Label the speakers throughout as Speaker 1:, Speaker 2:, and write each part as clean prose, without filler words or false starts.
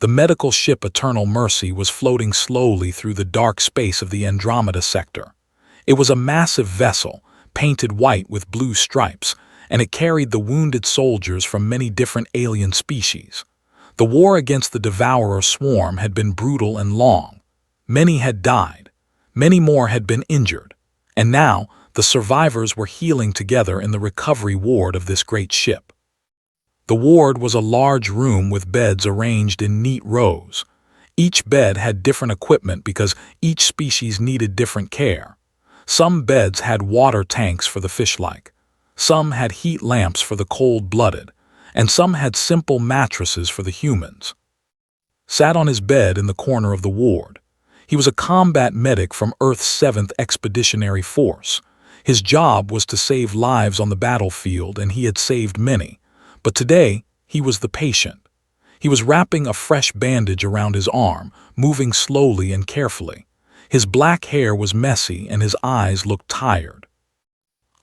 Speaker 1: The medical ship Eternal Mercy was floating slowly through the dark space of the Andromeda sector. It was a massive vessel, painted white with blue stripes, and it carried the wounded soldiers from many different alien species. The war against the Devourer swarm had been brutal and long. Many had died. Many more had been injured. And now, the survivors were healing together in the recovery ward of this great ship. The ward was a large room with beds arranged in neat rows. Each bed had different equipment because each species needed different care. Some beds had water tanks for the fish-like. Some had heat lamps for the cold-blooded, and some had simple mattresses for the humans. Sat on his bed in the corner of the ward. He was a combat medic from Earth's 7th Expeditionary Force. His job was to save lives on the battlefield, and he had saved many. But today, he was the patient. He was wrapping a fresh bandage around his arm, moving slowly and carefully. His black hair was messy and his eyes looked tired.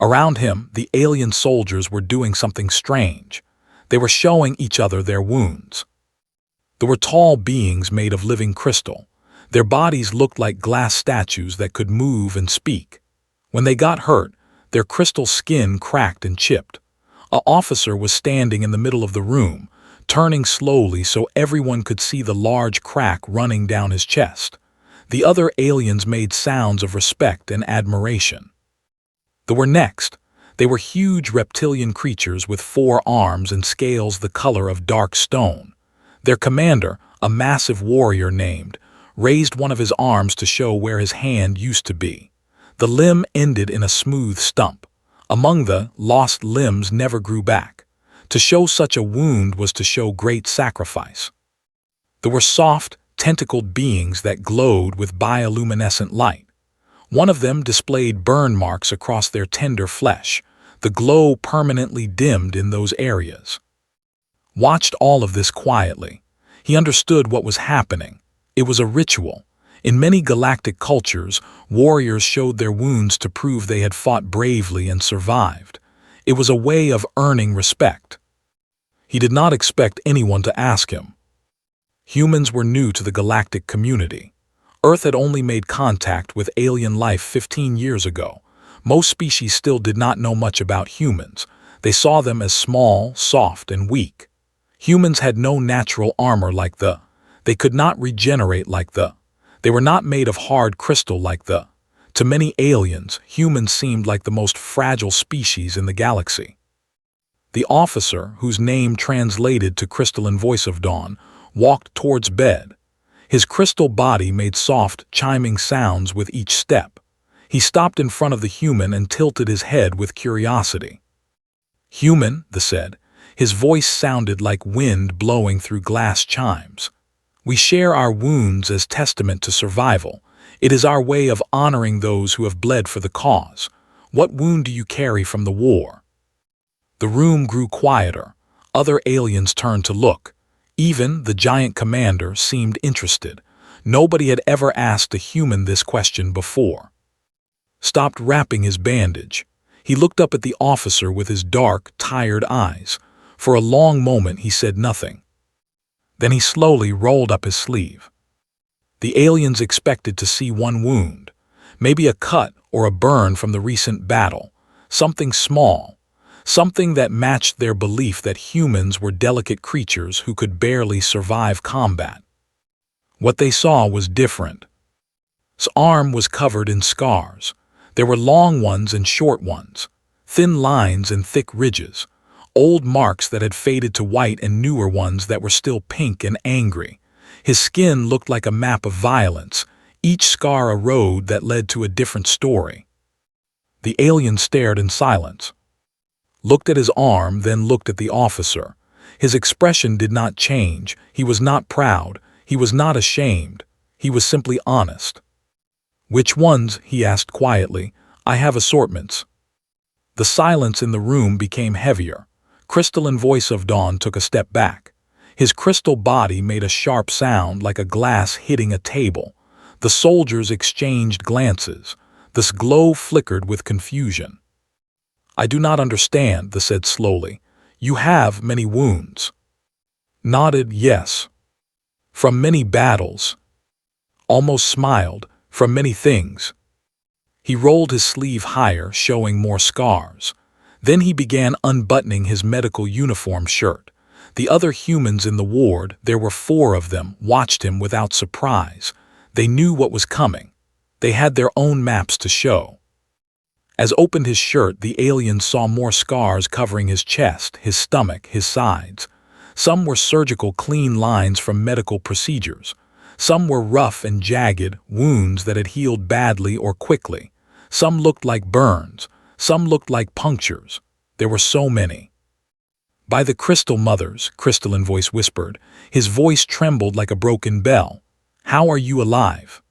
Speaker 1: Around him, the alien soldiers were doing something strange. They were showing each other their wounds. There were tall beings made of living crystal. Their bodies looked like glass statues that could move and speak. When they got hurt, their crystal skin cracked and chipped. An officer was standing in the middle of the room, turning slowly so everyone could see the large crack running down his chest. The other aliens made sounds of respect and admiration. They were next. They were huge reptilian creatures with 4 arms and scales the color of dark stone. Their commander, a massive warrior named, raised one of his arms to show where his hand used to be. The limb ended in a smooth stump. Among the lost limbs never grew back. To show such a wound was to show great sacrifice. There were soft, tentacled beings that glowed with bioluminescent light. One of them displayed burn marks across their tender flesh. The glow permanently dimmed in those areas. Watched all of this quietly. He understood what was happening. It was a ritual. In many galactic cultures, warriors showed their wounds to prove they had fought bravely and survived. It was a way of earning respect. He did not expect anyone to ask him. Humans were new to the galactic community. Earth had only made contact with alien life 15 years ago. Most species still did not know much about humans. They saw them as small, soft, and weak. Humans had no natural armor like the. They could not regenerate like the. They were not made of hard crystal like the. To many aliens, humans seemed like the most fragile species in the galaxy. The officer, whose name translated to Crystalline Voice of Dawn, walked towards bed. His crystal body made soft, chiming sounds with each step. He stopped in front of the human and tilted his head with curiosity. "Human," they said. His voice sounded like wind blowing through glass chimes. "We share our wounds as testament to survival. It is our way of honoring those who have bled for the cause. What wound do you carry from the war?" The room grew quieter. Other aliens turned to look. Even the giant commander seemed interested. Nobody had ever asked a human this question before. Stopped wrapping his bandage. He looked up at the officer with his dark, tired eyes. For a long moment he said nothing. Then he slowly rolled up his sleeve. The aliens expected to see one wound, maybe a cut or a burn from the recent battle, something small. Something that matched their belief that humans were delicate creatures who could barely survive combat. What they saw was different. His arm was covered in scars. There were long ones and short ones, thin lines and thick ridges, old marks that had faded to white and newer ones that were still pink and angry. His skin looked like a map of violence, each scar a road that led to a different story. The alien stared in silence. Looked at his arm, then looked at the officer. His expression did not change. He was not proud. He was not ashamed. He was simply honest. "Which ones?" he asked quietly. "I have assortments." The silence in the room became heavier. Crystalline Voice of Dawn took a step back. His crystal body made a sharp sound like a glass hitting a table. The soldiers exchanged glances. The glow flickered with confusion. "I do not understand," they said slowly. "You have many wounds." Nodded yes. From many battles. Almost smiled, from many things. He rolled his sleeve higher, showing more scars. Then he began unbuttoning his medical uniform shirt. The other humans in the ward, there were 4 of them, watched him without surprise. They knew what was coming. They had their own maps to show. As opened his shirt, the aliens saw more scars covering his chest, his stomach, his sides. Some were surgical clean lines from medical procedures. Some were rough and jagged, wounds that had healed badly or quickly. Some looked like burns. Some looked like punctures. There were so many. "By the crystal mothers," crystalline voice whispered. His voice trembled like a broken bell. "How are you alive?"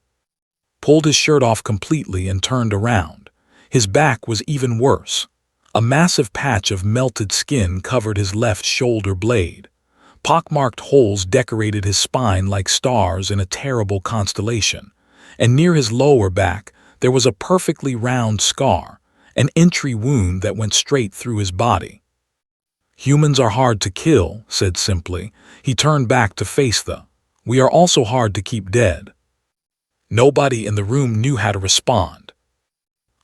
Speaker 1: Pulled his shirt off completely and turned around. His back was even worse. A massive patch of melted skin covered his left shoulder blade. Pockmarked holes decorated his spine like stars in a terrible constellation. And near his lower back, there was a perfectly round scar, an entry wound that went straight through his body. "Humans are hard to kill," said simply. He turned back to face "We are also hard to keep dead." Nobody in the room knew how to respond.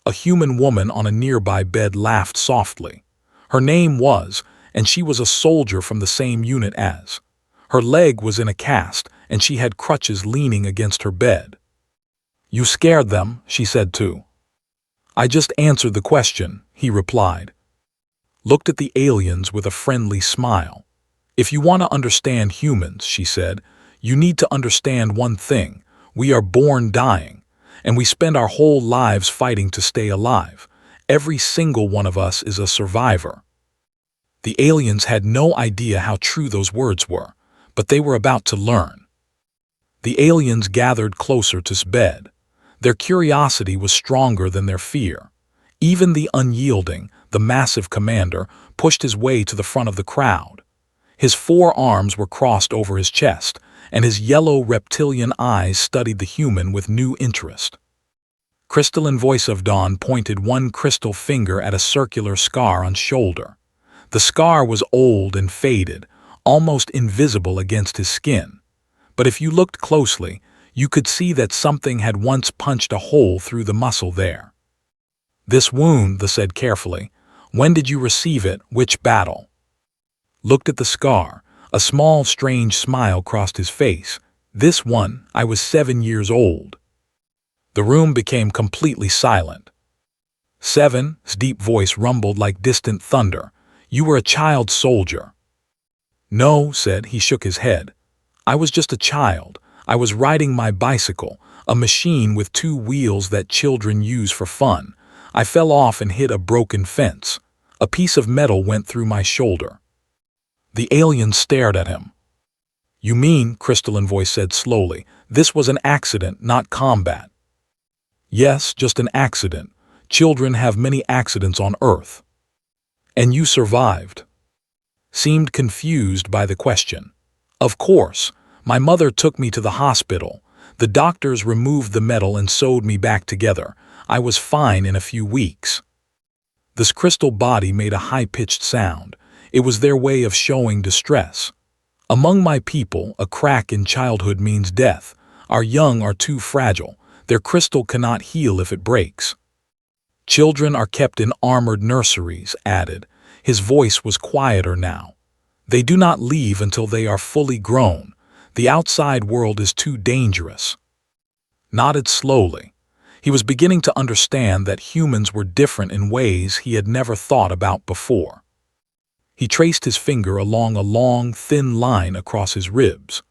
Speaker 1: A human woman on a nearby bed laughed softly. Her name was, and she was a soldier from the same unit as. Her leg was in a cast, and she had crutches leaning against her bed. "You scared them," she said too. "I just answered the question," he replied. Looked at the aliens with a friendly smile. "If you want to understand humans," she said, "you need to understand one thing. We are born dying, and we spend our whole lives fighting to stay alive. Every single one of us is a survivor." The aliens had no idea how true those words were, but they were about to learn. The aliens gathered closer to his bed. Their curiosity was stronger than their fear. Even the unyielding, the massive commander, pushed his way to the front of the crowd. His 4 arms were crossed over his chest, and his yellow reptilian eyes studied the human with new interest. Crystalline voice of Dawn pointed one crystal finger at a circular scar on shoulder. The scar was old and faded, almost invisible against his skin. But if you looked closely, you could see that something had once punched a hole through the muscle there. "This wound," they said carefully. "When did you receive it? Which battle?" Looked at the scar. A small, strange smile crossed his face. "This one, I was 7 years old." The room became completely silent. "7," his deep voice rumbled like distant thunder. "You were a child soldier." "No," said he, shook his head. "I was just a child. I was riding my bicycle, a machine with 2 wheels that children use for fun. I fell off and hit a broken fence. A piece of metal went through my shoulder." The alien stared at him. "You mean," crystalline voice said slowly, "this was an accident, not combat?" "Yes, just an accident. Children have many accidents on Earth." "And you survived?" Seemed confused by the question. "Of course. My mother took me to the hospital. The doctors removed the metal and sewed me back together. I was fine in a few weeks." This crystal body made a high-pitched sound. It was their way of showing distress. "Among my people, a crack in childhood means death. Our young are too fragile. Their crystal cannot heal if it breaks." "Children are kept in armored nurseries," added. His voice was quieter now. "They do not leave until they are fully grown. The outside world is too dangerous." Nodded slowly. He was beginning to understand that humans were different in ways he had never thought about before. He traced his finger along a long, thin line across his ribs.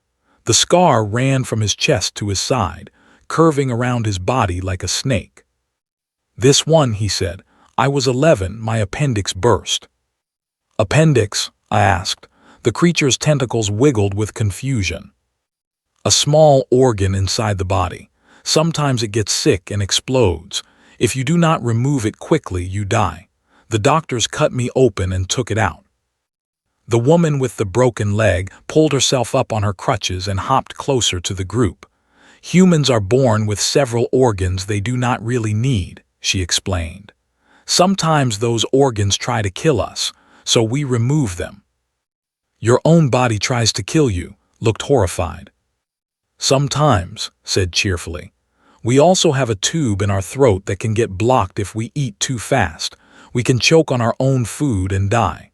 Speaker 1: The scar ran from his chest to his side, curving around his body like a snake. "This one," he said. "I was 11, my appendix burst." "Appendix?" I asked. The creature's tentacles wiggled with confusion. "A small organ inside the body. Sometimes it gets sick and explodes. If you do not remove it quickly, you die. The doctors cut me open and took it out." The woman with the broken leg pulled herself up on her crutches and hopped closer to the group. "Humans are born with several organs they do not really need," she explained. "Sometimes those organs try to kill us, so we remove them." "Your own body tries to kill you," looked horrified. "Sometimes," said cheerfully. "We also have a tube in our throat that can get blocked if we eat too fast. We can choke on our own food and die.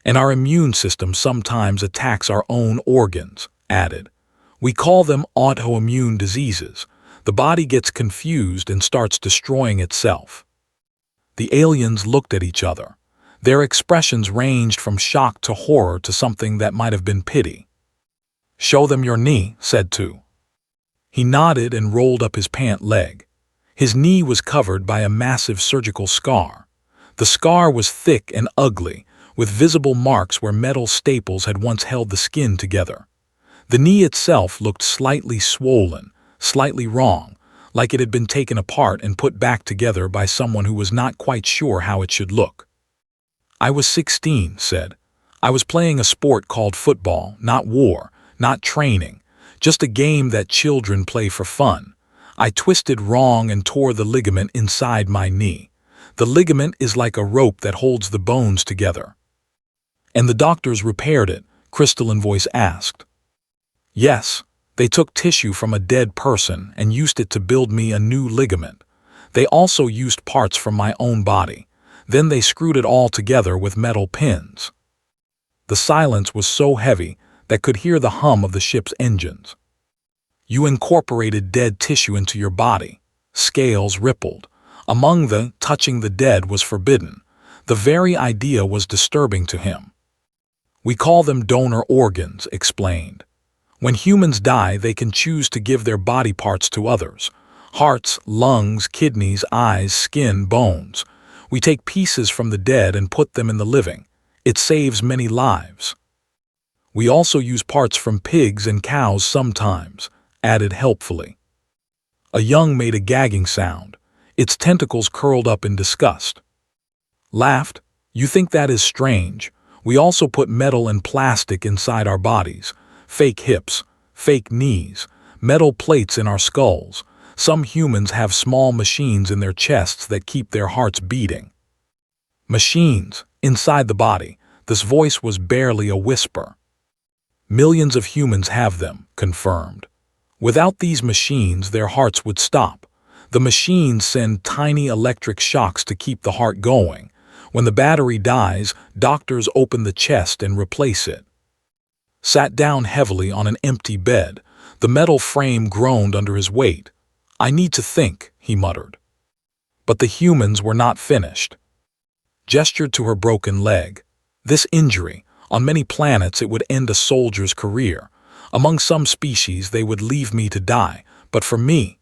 Speaker 1: And our immune system sometimes attacks our own organs," added. "We call them autoimmune diseases. The body gets confused and starts destroying itself." The aliens looked at each other. Their expressions ranged from shock to horror to something that might have been pity. "Show them your knee," said Tu. He nodded and rolled up his pant leg. His knee was covered by a massive surgical scar. The scar was thick and ugly, with visible marks where metal staples had once held the skin together. The knee itself looked slightly swollen, slightly wrong, like it had been taken apart and put back together by someone who was not quite sure how it should look. "I was 16, said. "I was playing a sport called football, not war, not training, just a game that children play for fun. I twisted wrong and tore the ligament inside my knee. The ligament is like a rope that holds the bones together." "And the doctors repaired it?" Crystalline Voice asked. "Yes, they took tissue from a dead person and used it to build me a new ligament. They also used parts from my own body. Then they screwed it all together with metal pins." The silence was so heavy that could hear the hum of the ship's engines. "You incorporated dead tissue into your body." Scales rippled. Among the touching the dead was forbidden. The very idea was disturbing to him. "We call them donor organs," explained. "When humans die, they can choose to give their body parts to others. Hearts, lungs, kidneys, eyes, skin, bones. We take pieces from the dead and put them in the living. It saves many lives." "We also use parts from pigs and cows sometimes," added helpfully. A young made a gagging sound. Its tentacles curled up in disgust. Laughed. "You think that is strange. We also put metal and plastic inside our bodies. Fake hips, fake knees, metal plates in our skulls. Some humans have small machines in their chests that keep their hearts beating." Machines, inside the body. This voice was barely a whisper. "Millions of humans have them," confirmed. "Without these machines, their hearts would stop. The machines send tiny electric shocks to keep the heart going. When the battery dies, doctors open the chest and replace it." Sat down heavily on an empty bed. The metal frame groaned under his weight. "I need to think," he muttered. But the humans were not finished. Gestured to her broken leg. "This injury, on many planets it would end a soldier's career. Among some species they would leave me to die, but for me,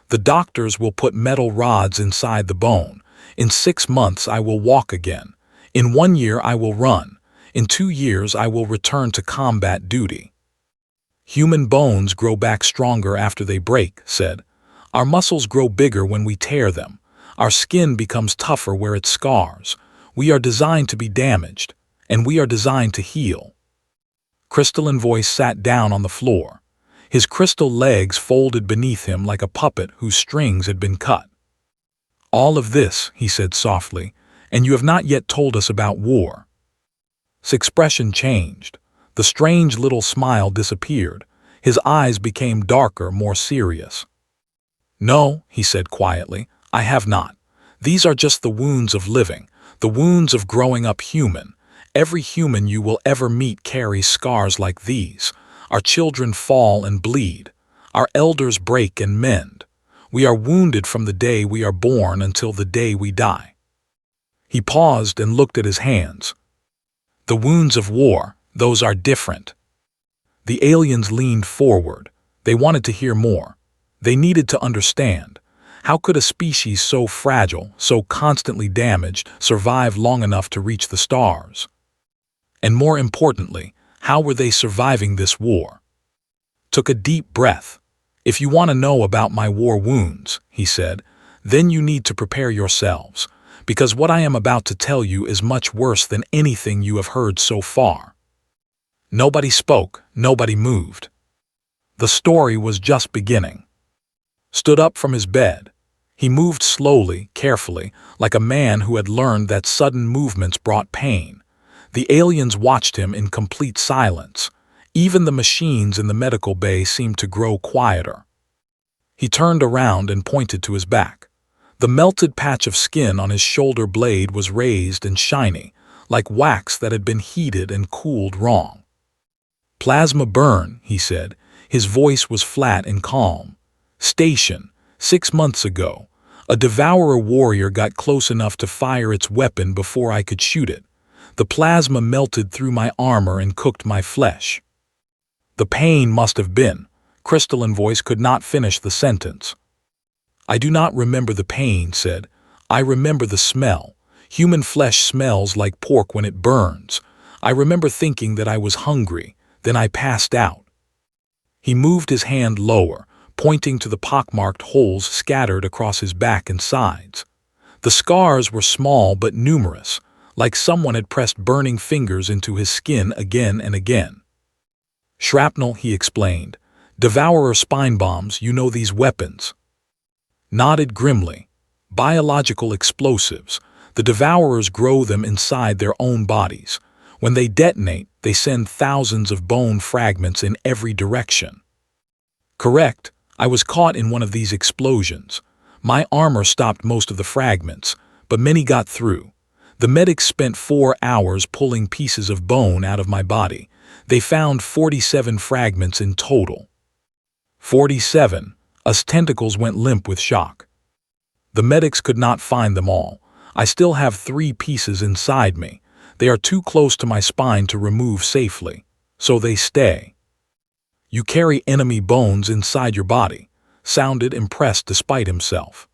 Speaker 1: the doctors will put metal rods inside the bone. In 6 months I will walk again. In 1 year I will run. In 2 years I will return to combat duty." "Human bones grow back stronger after they break," said. "Our muscles grow bigger when we tear them. Our skin becomes tougher where it scars. We are designed to be damaged, and we are designed to heal." Crystalline Voice sat down on the floor. His crystal legs folded beneath him like a puppet whose strings had been cut. "All of this," he said softly, "and you have not yet told us about war." His expression changed. The strange little smile disappeared. His eyes became darker, more serious. "No," he said quietly, "I have not. These are just the wounds of living, the wounds of growing up human. Every human you will ever meet carries scars like these. Our children fall and bleed. Our elders break and mend. We are wounded from the day we are born until the day we die." He paused and looked at his hands. "The wounds of war, those are different." The aliens leaned forward. They wanted to hear more. They needed to understand. How could a species so fragile, so constantly damaged, survive long enough to reach the stars? And more importantly, how were they surviving this war? Took a deep breath. "If you want to know about my war wounds," he said, "then you need to prepare yourselves, because what I am about to tell you is much worse than anything you have heard so far." Nobody spoke, nobody moved. The story was just beginning. Stood up from his bed. He moved slowly, carefully, like a man who had learned that sudden movements brought pain. The aliens watched him in complete silence. Even the machines in the medical bay seemed to grow quieter. He turned around and pointed to his back. The melted patch of skin on his shoulder blade was raised and shiny, like wax that had been heated and cooled wrong. "Plasma burn," he said. His voice was flat and calm. "Station, 6 months ago. A devourer warrior got close enough to fire its weapon before I could shoot it. The plasma melted through my armor and cooked my flesh." The pain must have been. Crystalline voice could not finish the sentence. "I do not remember the pain," said. "I remember the smell. Human flesh smells like pork when it burns. I remember thinking that I was hungry. Then I passed out." He moved his hand lower, pointing to the pockmarked holes scattered across his back and sides. The scars were small but numerous, like someone had pressed burning fingers into his skin again and again. "Shrapnel," he explained. "Devourer spine bombs, you know these weapons." Nodded grimly. "Biological explosives. The devourers grow them inside their own bodies. When they detonate, they send thousands of bone fragments in every direction." "Correct. I was caught in one of these explosions. My armor stopped most of the fragments, but many got through. The medics spent 4 hours pulling pieces of bone out of my body. They found 47 fragments in total." 47. Us tentacles went limp with shock. "The medics could not find them all. I still have 3 pieces inside me. They are too close to my spine to remove safely, so they stay." "You carry enemy bones inside your body," sounded impressed despite himself.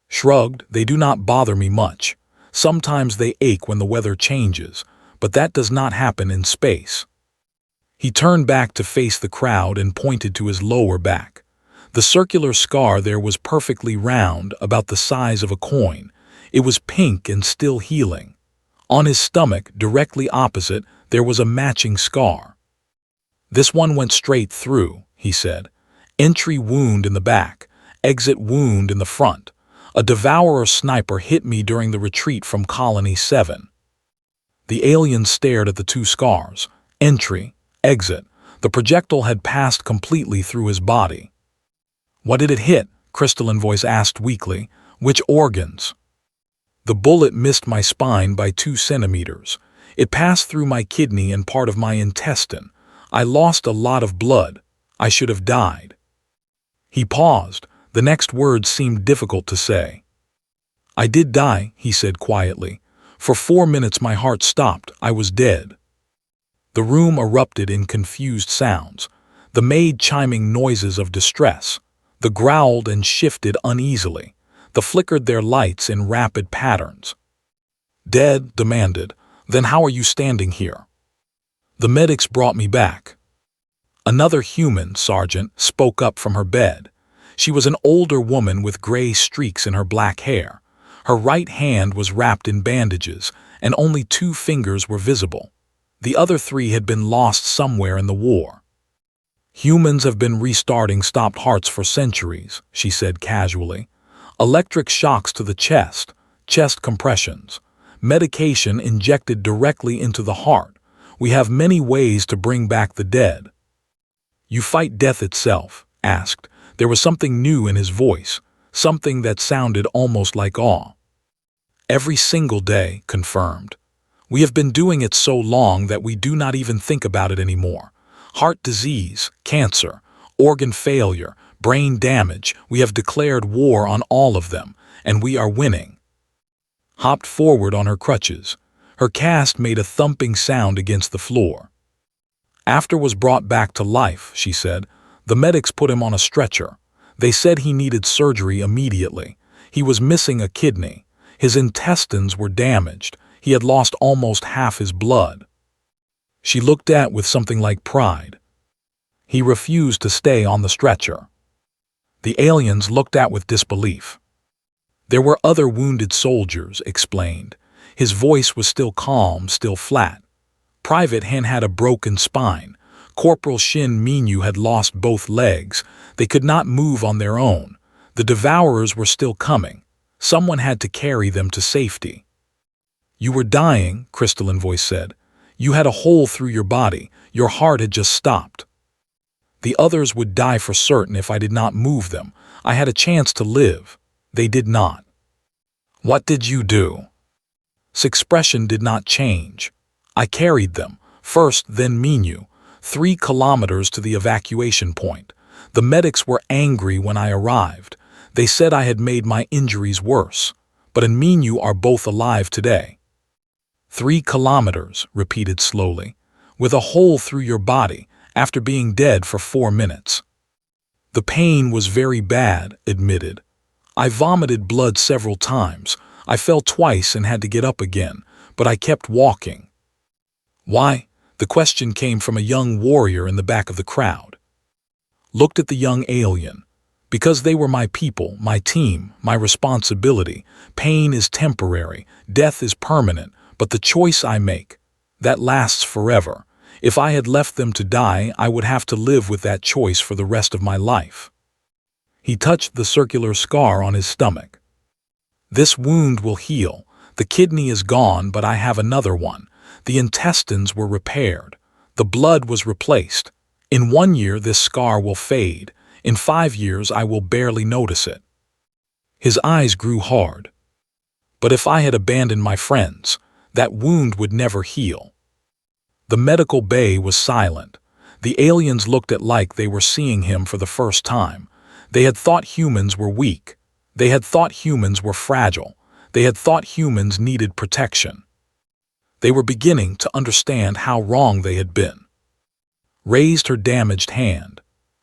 Speaker 1: Shrugged. "They do not bother me much. Sometimes they ache when the weather changes, but that does not happen in space." He turned back to face the crowd and pointed to his lower back. The circular scar there was perfectly round, about the size of a coin. It was pink and still healing. On his stomach, directly opposite, there was a matching scar. "This one went straight through," he said. "Entry wound in the back, exit wound in the front. A devourer sniper hit me during the retreat from Colony 7. The alien stared at the 2 scars. Entry, exit. The projectile had passed completely through his body. "What did it hit?" Crystalline voice asked weakly. "Which organs?" "The bullet missed my spine by 2 centimeters. It passed through my kidney and part of my intestine. I lost a lot of blood. I should have died." He paused. The next words seemed difficult to say. "I did die," he said quietly. "For 4 minutes my heart stopped. I was dead." The room erupted in confused sounds. The maid chiming noises of distress. The growled and shifted uneasily. The flickered their lights in rapid patterns. "Dead?" demanded. "Then how are you standing here?" "The medics brought me back." Another human, Sergeant, spoke up from her bed. She was an older woman with gray streaks in her black hair. Her right hand was wrapped in bandages, and only 2 fingers were visible. The other 3 had been lost somewhere in the war. "Humans have been restarting stopped hearts for centuries," she said casually. "Electric shocks to the chest, chest compressions, medication injected directly into the heart. We have many ways to bring back the dead." "You fight death itself?" asked. There was something new in his voice, something that sounded almost like awe. "Every single day," confirmed. "We have been doing it so long that we do not even think about it anymore. Heart disease, cancer, organ failure, brain damage, we have declared war on all of them, and we are winning." Hopped forward on her crutches. Her cast made a thumping sound against the floor. "After was brought back to life," she said. "The medics put him on a stretcher. They said he needed surgery immediately. He was missing a kidney. His intestines were damaged. He had lost almost half his blood." She looked at with something like pride. "He refused to stay on the stretcher." The aliens looked at with disbelief. "There were other wounded soldiers," explained. His voice was still calm, still flat. "Private Han had a broken spine. Corporal Shin Minyu had lost both legs. They could not move on their own. The devourers were still coming. Someone had to carry them to safety." "You were dying," Crystalline voice said. "You had a hole through your body. Your heart had just stopped. The others would die for certain if I did not move them. I had a chance to live. They did not. What did you do? His expression did not change. I carried them, first, then Minu, 3 kilometers to the evacuation point. The medics were angry when I arrived. They said I had made my injuries worse. But and Minu are both alive today. 3 kilometers, repeated slowly, with a hole through your body after being dead for 4 minutes. The pain was very bad, admitted. I vomited blood several times. I fell twice and had to get up again, but I kept walking. Why? The question came from a young warrior in the back of the crowd. Looked at the young alien. Because they were my people, my team, my responsibility. Pain is temporary, death is permanent, but the choice I make, that lasts forever. If I had left them to die, I would have to live with that choice for the rest of my life. He touched the circular scar on his stomach. This wound will heal. The kidney is gone, but I have another one. The intestines were repaired. The blood was replaced. In 1 year, this scar will fade. In 5 years, I will barely notice it. His eyes grew hard. But if I had abandoned my friends, that wound would never heal. The medical bay was silent. The aliens looked at like they were seeing him for the first time. They had thought humans were weak. They had thought humans were fragile. They had thought humans needed protection. They were beginning to understand how wrong they had been. Raised her damaged hand.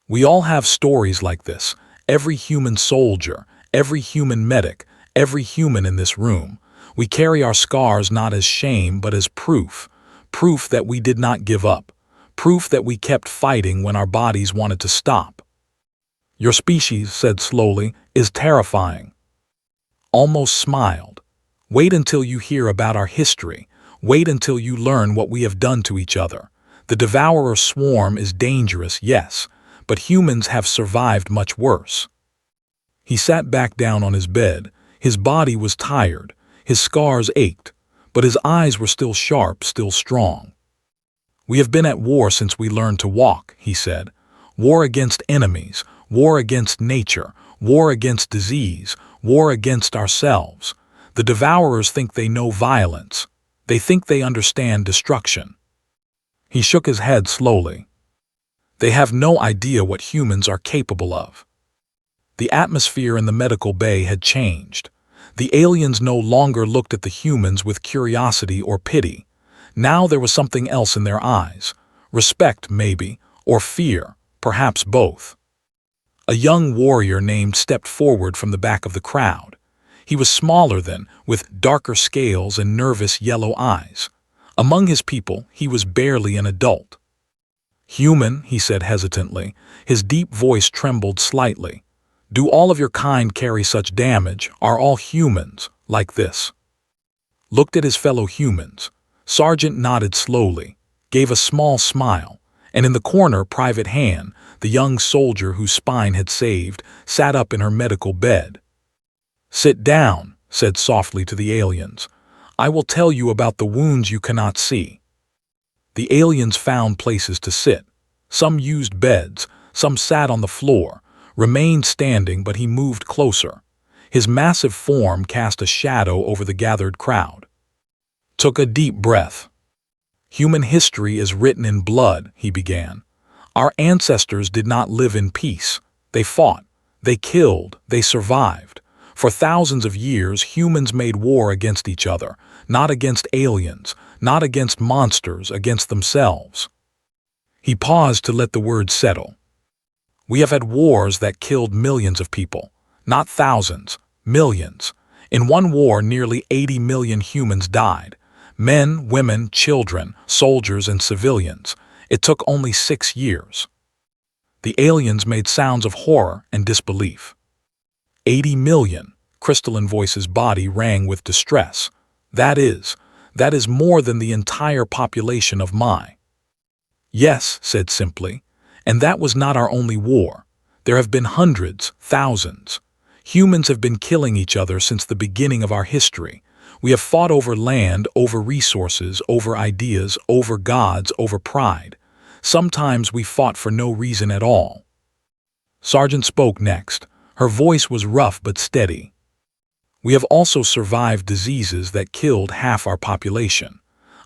Speaker 1: We all have stories like this. Every human soldier, every human medic, every human in this room. We carry our scars not as shame but as proof. Proof that we did not give up. Proof that we kept fighting when our bodies wanted to stop. Your species, said slowly, is terrifying. Almost smiled. Wait until you hear about our history. Wait until you learn what we have done to each other. The devourer swarm is dangerous, yes, but humans have survived much worse. He sat back down on his bed. His body was tired. His scars ached, but his eyes were still sharp, still strong. We have been at war since we learned to walk, he said. War against enemies, war against nature, war against disease, war against ourselves. The devourers think they know violence. They think they understand destruction. He shook his head slowly. They have no idea what humans are capable of. The atmosphere in the medical bay had changed. The aliens no longer looked at the humans with curiosity or pity. Now there was something else in their eyes. Respect, maybe, or fear, perhaps both. A young warrior named stepped forward from the back of the crowd. He was smaller than, with darker scales and nervous yellow eyes. Among his people, he was barely an adult. Human, he said hesitantly. His deep voice trembled slightly. Do all of your kind carry such damage? Are all humans like this? Looked at his fellow humans. Sergeant nodded slowly, gave a small smile, and in the corner Private Han, the young soldier whose spine had saved, sat up in her medical bed. Sit down, said softly to the aliens. I will tell you about the wounds you cannot see. The aliens found places to sit. Some used beds, some sat on the floor, remained standing, but he moved closer. His massive form cast a shadow over the gathered crowd. Took a deep breath. Human history is written in blood, he began. Our ancestors did not live in peace. They fought, they killed, they survived. For thousands of years, humans made war against each other, not against aliens, not against monsters, against themselves. He paused to let the words settle. We have had wars that killed millions of people, not thousands, millions. In one war, nearly 80 million humans died. Men, women, children, soldiers, and civilians. It took only 6 years. The aliens made sounds of horror and disbelief. 80 million, Crystalline Voice's body rang with distress. That is more than the entire population of Mai. Yes, said simply, and that was not our only war. There have been hundreds, thousands. Humans have been killing each other since the beginning of our history. We have fought over land, over resources, over ideas, over gods, over pride. Sometimes we fought for no reason at all. Sergeant spoke next. Her voice was rough but steady. We have also survived diseases that killed half our population.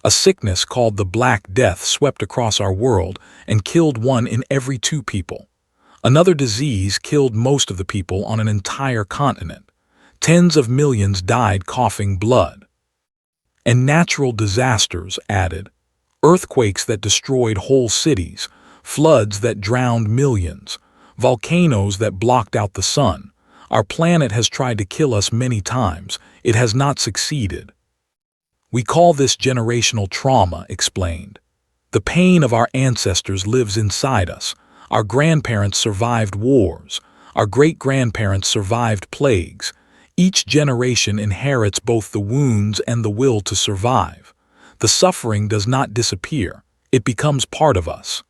Speaker 1: A sickness called the Black Death swept across our world and killed 1 in every 2 people. Another disease killed most of the people on an entire continent. Tens of millions died coughing blood. And natural disasters added. Earthquakes that destroyed whole cities, floods that drowned millions, volcanoes that blocked out the sun. Our planet has tried to kill us many times. It has not succeeded. We call this generational trauma, explained. The pain of our ancestors lives inside us. Our grandparents survived wars. Our great-grandparents survived plagues. Each generation inherits both the wounds and the will to survive. The suffering does not disappear. It becomes part of us.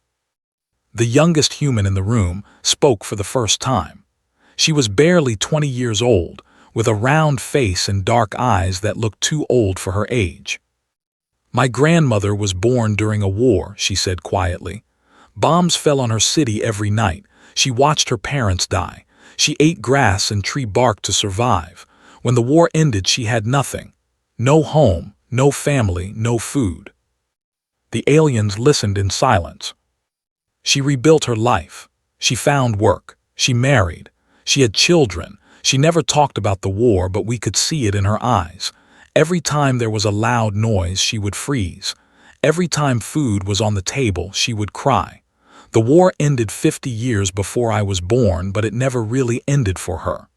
Speaker 1: The youngest human in the room spoke for the first time. She was barely 20 years old, with a round face and dark eyes that looked too old for her age. My grandmother was born during a war, she said quietly. Bombs fell on her city every night. She watched her parents die. She ate grass and tree bark to survive. When the war ended, she had nothing. No home, no family, no food. The aliens listened in silence. She rebuilt her life. She found work. She married. She had children. She never talked about the war, but we could see it in her eyes. Every time there was a loud noise, she would freeze. Every time food was on the table, she would cry. The war ended 50 years before I was born, but it never really ended for her.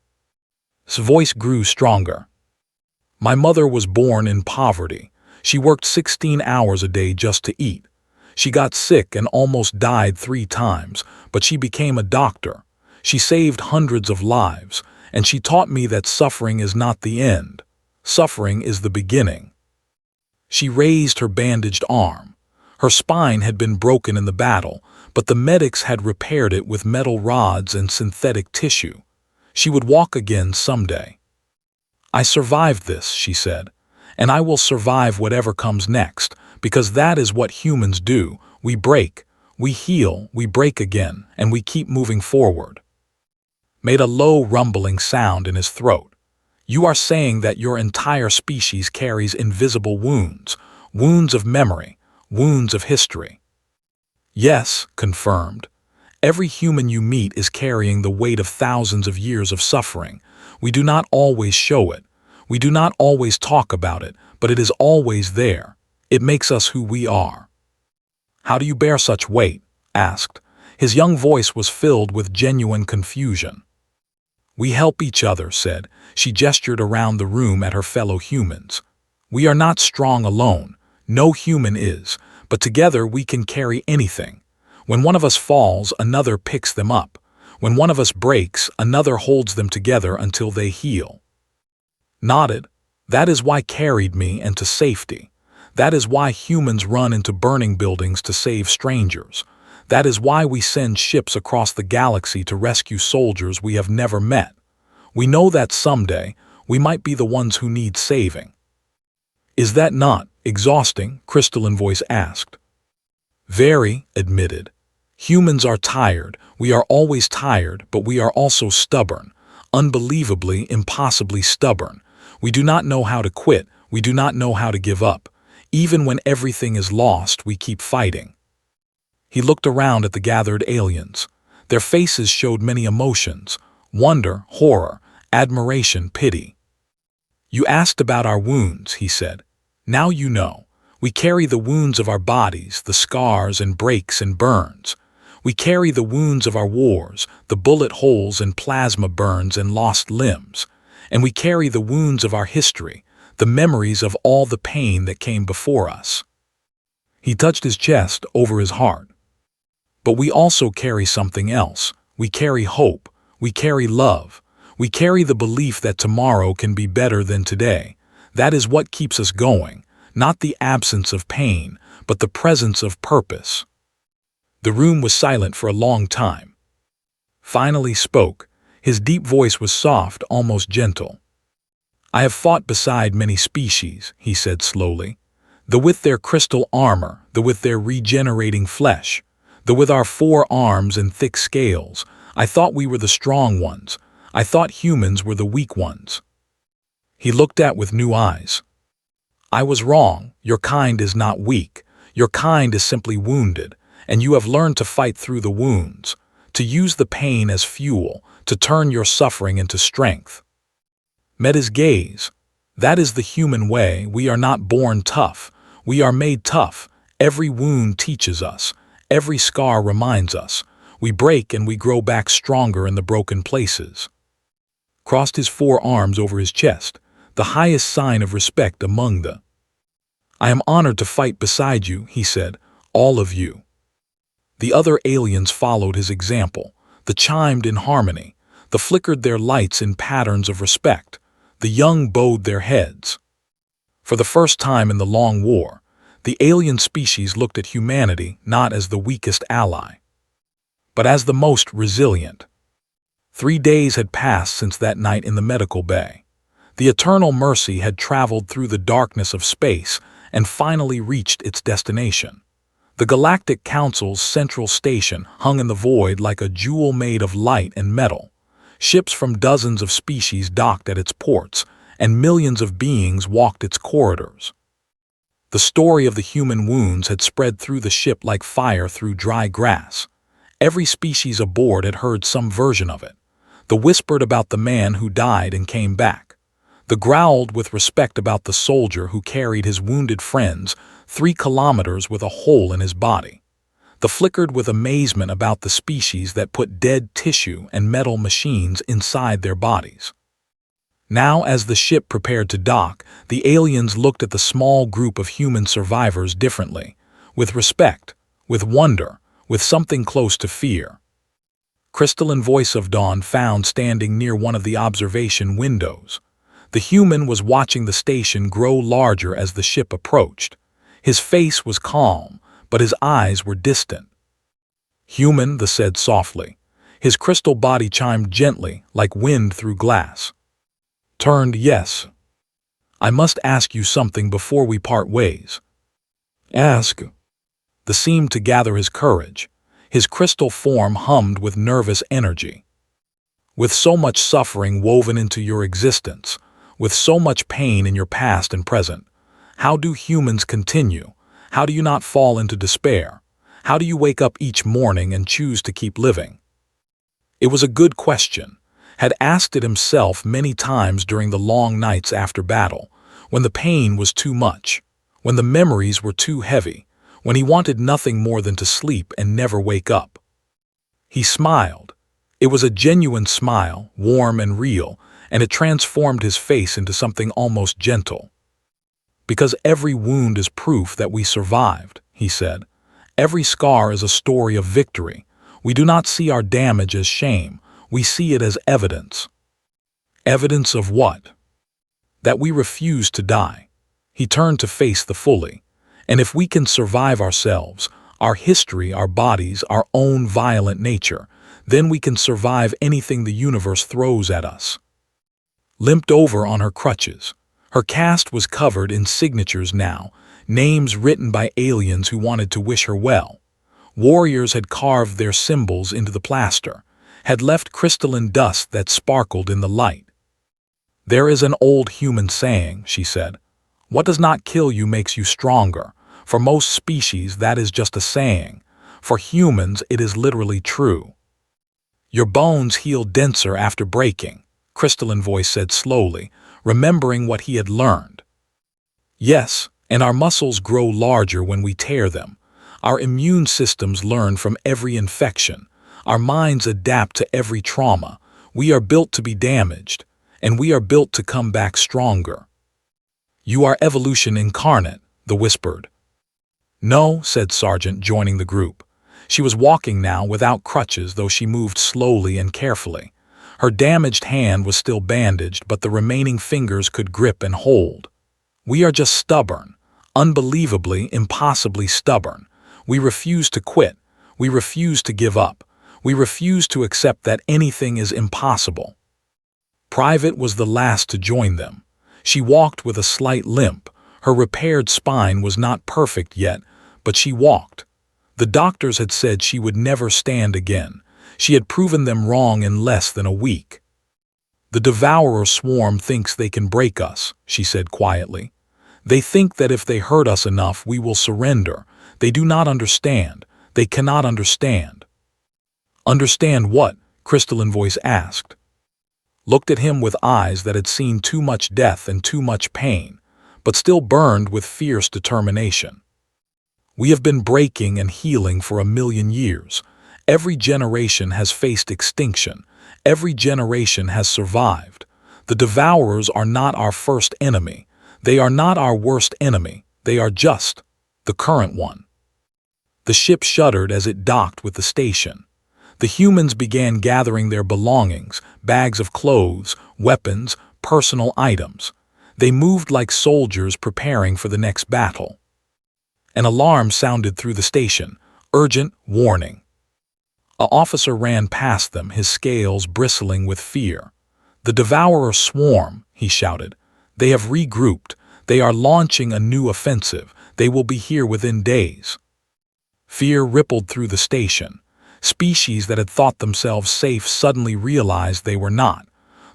Speaker 1: His voice grew stronger. My mother was born in poverty. She worked 16 hours a day just to eat. She got sick and almost died 3 times, but she became a doctor. She saved hundreds of lives, and she taught me that suffering is not the end. Suffering is the beginning. She raised her bandaged arm. Her spine had been broken in the battle, but the medics had repaired it with metal rods and synthetic tissue. She would walk again someday. I survived this, she said, and I will survive whatever comes next, because that is what humans do. We break, we heal, we break again, and we keep moving forward. Made a low rumbling sound in his throat. You are saying that your entire species carries invisible wounds, wounds of memory, wounds of history. Yes, confirmed. Every human you meet is carrying the weight of thousands of years of suffering. We do not always show it. We do not always talk about it, but it is always there. It makes us who we are. How do you bear such weight? Asked. His young voice was filled with genuine confusion. We help each other, said. She gestured around the room at her fellow humans. We are not strong alone. No human is, but together we can carry anything. When one of us falls, another picks them up. When one of us breaks, another holds them together until they heal. Nodded. That is why carried me into safety. That is why humans run into burning buildings to save strangers. That is why we send ships across the galaxy to rescue soldiers we have never met. We know that someday we might be the ones who need saving. Is that not exhausting? Crystalline voice asked. Very, admitted. Humans are tired. We are always tired, but we are also stubborn. Unbelievably, impossibly stubborn. We do not know how to quit. We do not know how to give up. Even when everything is lost, we keep fighting. He looked around at the gathered aliens. Their faces showed many emotions: wonder, horror, admiration, pity. You asked about our wounds, he said. Now you know. We carry the wounds of our bodies, the scars and breaks and burns. We carry the wounds of our wars, the bullet holes and plasma burns and lost limbs. And we carry the wounds of our history, the memories of all the pain that came before us. He touched his chest over his heart. But we also carry something else. We carry hope. We carry love. We carry the belief that tomorrow can be better than today. That is what keeps us going, not the absence of pain, but the presence of purpose. The room was silent for a long time. Finally spoke. His deep voice was soft, almost gentle. I have fought beside many species, he said slowly. The with their crystal armor, the with their regenerating flesh. Though with our 4 arms and thick scales, I thought we were the strong ones. I thought humans were the weak ones. He looked at with new eyes. I was wrong. Your kind is not weak. Your kind is simply wounded, and you have learned to fight through the wounds, to use the pain as fuel, to turn your suffering into strength. Met his gaze. That is the human way. We are not born tough. We are made tough. Every wound teaches us. Every scar reminds us. We break and we grow back stronger in the broken places. Crossed his 4 arms over his chest, the highest sign of respect among the. I am honored to fight beside you, he said, all of you. The other aliens followed his example. The chimed in harmony. The flickered their lights in patterns of respect. The young bowed their heads. For the first time in the long war, the alien species looked at humanity not as the weakest ally, but as the most resilient. 3 days had passed since that night in the medical bay. The eternal mercy had traveled through the darkness of space and finally reached its destination. The Galactic Council's central station hung in the void like a jewel made of light and metal. Ships from dozens of species docked at its ports, and millions of beings walked its corridors. The story of the human wounds had spread through the ship like fire through dry grass. Every species aboard had heard some version of it. The whispered about the man who died and came back. The growled with respect about the soldier who carried his wounded friends 3 kilometers with a hole in his body. The flickered with amazement about the species that put dead tissue and metal machines inside their bodies. Now, as the ship prepared to dock, the aliens looked at the small group of human survivors differently, with respect, with wonder, with something close to fear. Crystalline voice of Dawn found standing near one of the observation windows. The human was watching the station grow larger as the ship approached. His face was calm, but his eyes were distant. Human, the said softly. His crystal body chimed gently, like wind through glass. Turned yes. I must ask you something before we part ways. Ask. The seemed to gather his courage. His crystal form hummed with nervous energy. With so much suffering woven into your existence, with so much pain in your past and present, how do humans continue? How do you not fall into despair? How do you wake up each morning and choose to keep living? It was a good question. Had asked it himself many times during the long nights after battle, when the pain was too much, when the memories were too heavy, when he wanted nothing more than to sleep and never wake up. He smiled. It was a genuine smile, warm and real, and it transformed his face into something almost gentle. Because every wound is proof that we survived, he said. Every scar is a story of victory. We do not see our damage as shame. We see it as evidence. Evidence of what? That we refuse to die. He turned to face the fully. And if we can survive ourselves, our history, our bodies, our own violent nature, then we can survive anything the universe throws at us. Limped over on her crutches. Her cast was covered in signatures now, names written by aliens who wanted to wish her well. Warriors had carved their symbols into the plaster, had left crystalline dust that sparkled in the light. There is an old human saying, she said. What does not kill you makes you stronger. For most species, that is just a saying. For humans, it is literally true. Your bones heal denser after breaking, crystalline voice said slowly, remembering what he had learned. Yes, and our muscles grow larger when we tear them. Our immune systems learn from every infection. Our minds adapt to every trauma. We are built to be damaged, and we are built to come back stronger. You are evolution incarnate, the whispered. No, said Sergeant, joining the group. She was walking now without crutches, though she moved slowly and carefully. Her damaged hand was still bandaged, but the remaining fingers could grip and hold. We are just stubborn, unbelievably, impossibly stubborn. We refuse to quit. We refuse to give up. We refuse to accept that anything is impossible. Private was the last to join them. She walked with a slight limp. Her repaired spine was not perfect yet, but she walked. The doctors had said she would never stand again. She had proven them wrong in less than a week. The devourer swarm thinks they can break us, she said quietly. They think that if they hurt us enough, we will surrender. They do not understand. They cannot understand. Understand what? Crystalline voice asked. Looked at him with eyes that had seen too much death and too much pain, but still burned with fierce determination. We have been breaking and healing for 1,000,000 years. Every generation has faced extinction. Every generation has survived. The devourers are not our first enemy. They are not our worst enemy. They are just the current one. The ship shuddered as it docked with the station. The humans began gathering their belongings, bags of clothes, weapons, personal items. They moved like soldiers preparing for the next battle. An alarm sounded through the station. Urgent warning. An officer ran past them, his scales bristling with fear. The devourer swarm, he shouted. They have regrouped. They are launching a new offensive. They will be here within days. Fear rippled through the station. Species that had thought themselves safe suddenly realized they were not.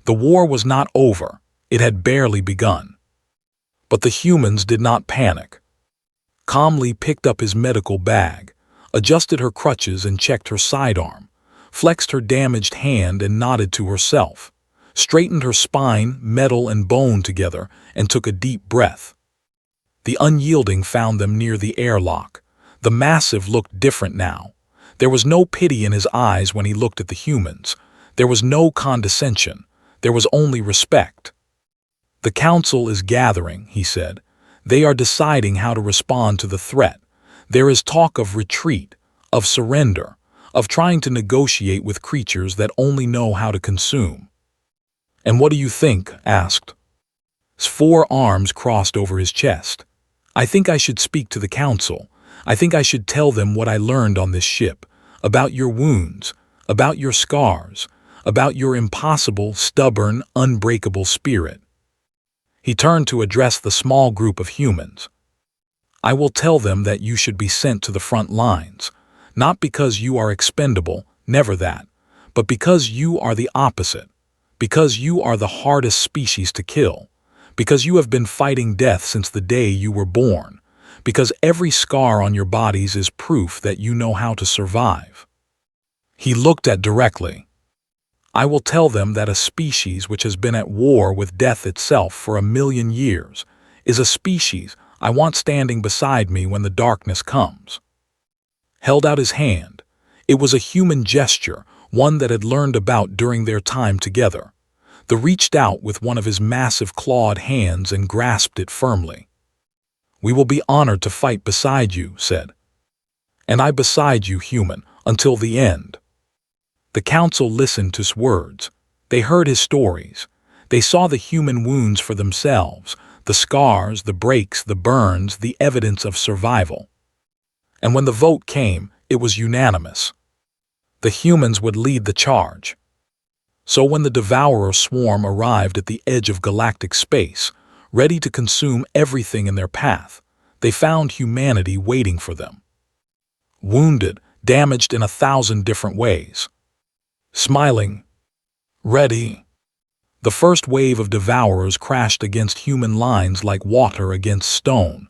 Speaker 1: The war was not over. It had barely begun. But the humans did not panic. Calmly picked up his medical bag, adjusted her crutches and checked her sidearm, flexed her damaged hand and nodded to herself, straightened her spine, metal and bone together, and took a deep breath. The unyielding found them near the airlock. The massive looked different now. There was no pity in his eyes when he looked at the humans. There was no condescension. There was only respect. The council is gathering, he said. They are deciding how to respond to the threat. There is talk of retreat, of surrender, of trying to negotiate with creatures that only know how to consume. And what do you think? Asked. His 4 arms crossed over his chest. I think I should speak to the council. I think I should tell them what I learned on this ship, about your wounds, about your scars, about your impossible, stubborn, unbreakable spirit. He turned to address the small group of humans. I will tell them that you should be sent to the front lines, not because you are expendable, never that, but because you are the opposite, because you are the hardest species to kill, because you have been fighting death since the day you were born, because every scar on your bodies is proof that you know how to survive. He looked at directly. I will tell them that a species which has been at war with death itself for 1,000,000 years is a species I want standing beside me when the darkness comes. Held out his hand. It was a human gesture, one that had learned about during their time together. The reached out with one of his massive clawed hands and grasped it firmly. We will be honored to fight beside you, said. And I beside you, human, until the end. The council listened to his words. They heard his stories. They saw the human wounds for themselves, the scars, the breaks, the burns, the evidence of survival. And when the vote came, it was unanimous. The humans would lead the charge. So when the devourer swarm arrived at the edge of galactic space, ready to consume everything in their path, they found humanity waiting for them. Wounded, damaged in 1,000 different ways. Smiling. Ready. The first wave of devourers crashed against human lines like water against stone.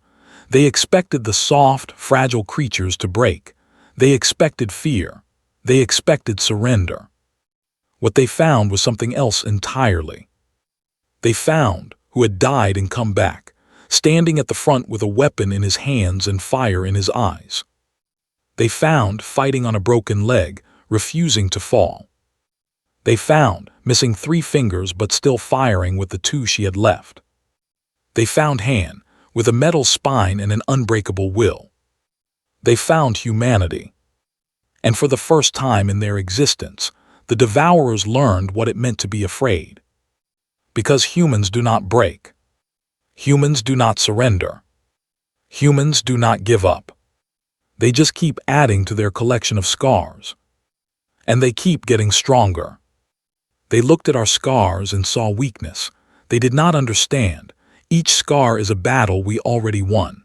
Speaker 1: They expected the soft, fragile creatures to break. They expected fear. They expected surrender. What they found was something else entirely. They found who had died and come back, standing at the front with a weapon in his hands and fire in his eyes. They found fighting on a broken leg, refusing to fall. They found missing 3 fingers but still firing with the 2 she had left. They found Han, with a metal spine and an unbreakable will. They found humanity. And for the first time in their existence, the devourers learned what it meant to be afraid. Because humans do not break. Humans do not surrender. Humans do not give up. They just keep adding to their collection of scars. And they keep getting stronger. They looked at our scars and saw weakness. They did not understand. Each scar is a battle we already won.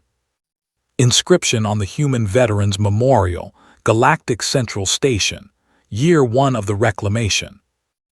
Speaker 1: Inscription on the Human Veterans Memorial, Galactic Central Station, Year 1 of the Reclamation.